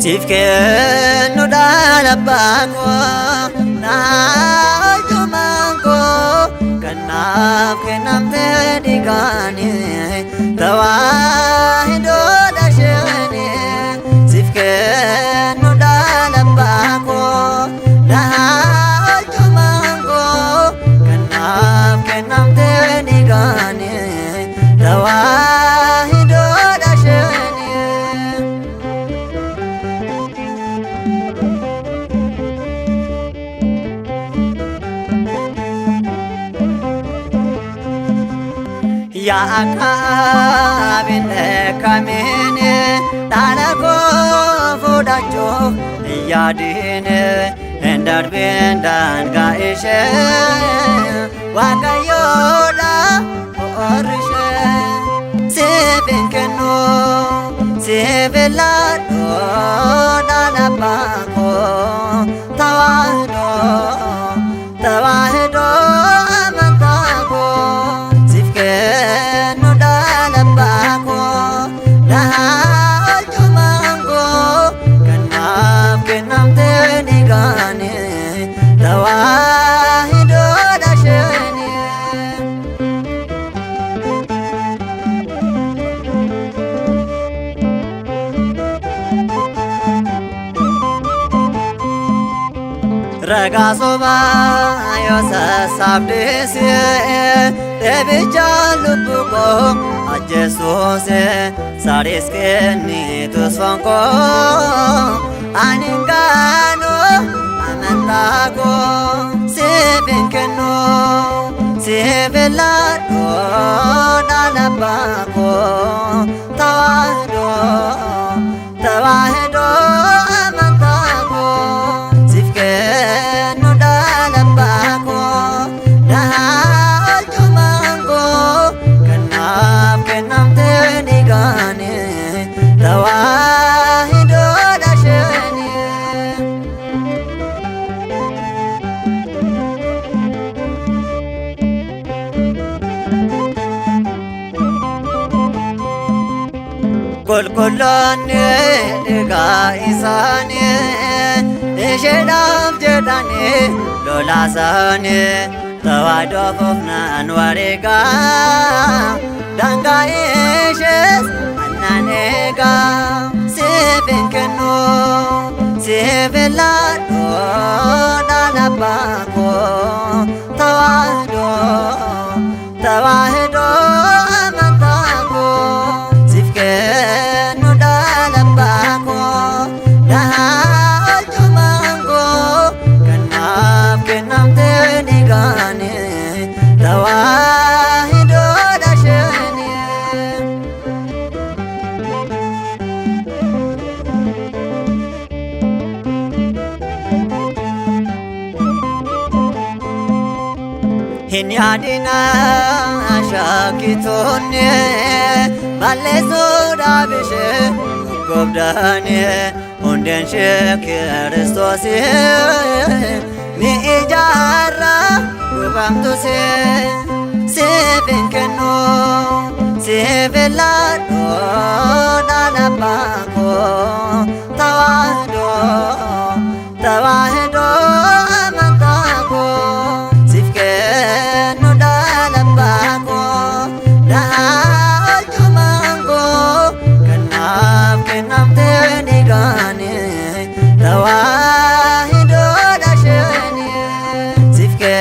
Sifke no dala bako na jumango kanaf kenam te digani tawa hindo dashene Sifke no dala bako na jumango kanaf kenam te digani tawa hindo dashene Ya akabine kamine talago fudacho yadine endar bendan gaishe wagayoda orshe sebenkeno sebelado dalapako tawado tawado amantako no dala bako na jumango kanaf kenam te digane tawa hindo dashene raga soba yo sabdese Devijalubuko ajesose sariskeni tusvanko aningano amantago sebenkeno sebelado dalabako tawado tawahedo amantago sifkeno dalabako kenam te digane tawa hindo dashene kolkolane diga isane eshedam jedane lolasane tawa dofna anwarega Dangaishes ananega sebenkeno sebelado dalapako tawado tawahedo amantako sifkeno dalapako dahal jumango kanaf kenam te digane tawa Hinyadina shakitone balezo dabishe gobdane unden Kristos mi ijara gubamtose sebenkeno sebelado dalapako tawado tawahedo amantako no dala bako na jumango kanaf kenam te digane tawa hindo dashene sifke